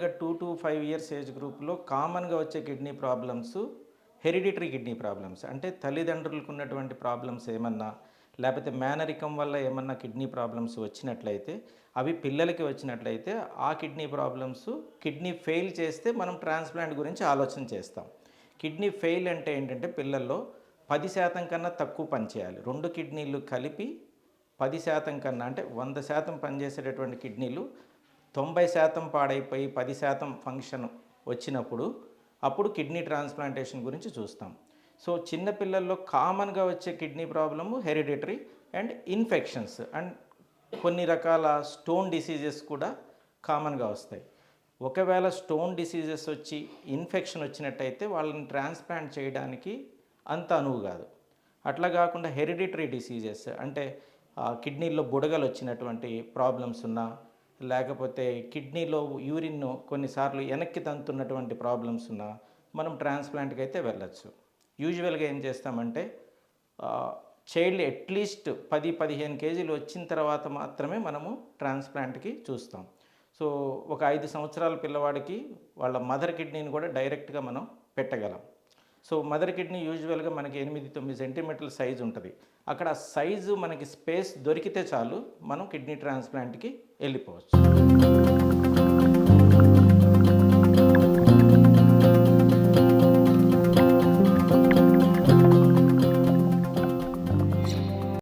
జనరల్గా 2 to 5 years age గ్రూప్లో కామన్గా వచ్చే kidney problems hereditary kidney problems. అంటే తల్లిదండ్రులకు ఉన్నటువంటి ప్రాబ్లమ్స్ ఏమన్నా, లేకపోతే మేనరికం వల్ల ఏమన్నా కిడ్నీ ప్రాబ్లమ్స్ వచ్చినట్లయితే, అవి పిల్లలకి వచ్చినట్లయితే ఆ కిడ్నీ ప్రాబ్లమ్స్ కిడ్నీ ఫెయిల్ చేస్తే మనం ట్రాన్స్ప్లాంట్ గురించి ఆలోచన చేస్తాం. కిడ్నీ ఫెయిల్ అంటే ఏంటంటే పిల్లల్లో 10% కన్నా తక్కువ పనిచేయాలి. 2 కిడ్నీలు కలిపి 10% కన్నా, అంటే 100% పనిచేసేటటువంటి కిడ్నీలు 90% పాడైపోయి 10% ఫంక్షన్ వచ్చినప్పుడు అప్పుడు కిడ్నీ ట్రాన్స్ప్లాంటేషన్ గురించి చూస్తాం. సో చిన్నపిల్లల్లో కామన్గా వచ్చే kidney problem hereditary and infections and కొన్ని రకాల స్టోన్ డిసీజెస్ కూడా కామన్గా వస్తాయి. ఒకవేళ స్టోన్ డిసీజెస్ వచ్చి ఇన్ఫెక్షన్ వచ్చినట్టయితే వాళ్ళని ట్రాన్స్ప్లాంట్ చేయడానికి అంత అనువు కాదు. అట్లా కాకుండా హెరిడిటరీ డిసీజెస్ అంటే కిడ్నీలో బుడగలు వచ్చినటువంటి ప్రాబ్లమ్స్ ఉన్నా, లేకపోతే కిడ్నీలో యూరిన్ కొన్నిసార్లు వెనక్కి తంతున్నటువంటి ప్రాబ్లమ్స్ ఉన్నా మనం ట్రాన్స్ప్లాంట్కి అయితే వెళ్ళచ్చు. యూజువల్గా ఏం చేస్తామంటే చైల్డ్ అట్లీస్ట్ 10-15 కేజీలు వచ్చిన తర్వాత మాత్రమే మనము ట్రాన్స్ప్లాంట్కి చూస్తాం. సో ఒక 5 సంవత్సరాల పిల్లవాడికి వాళ్ళ మదర్ కిడ్నీని కూడా డైరెక్ట్గా మనం పెట్టగలం. సో మదర్ కిడ్నీ యూజువల్గా మనకి 8-9 సెంటీమీటర్ల సైజు ఉంటుంది. అక్కడ సైజు మనకి స్పేస్ దొరికితే చాలు మనం కిడ్నీ ట్రాన్స్ప్లాంట్కి వెళ్ళిపోవచ్చు.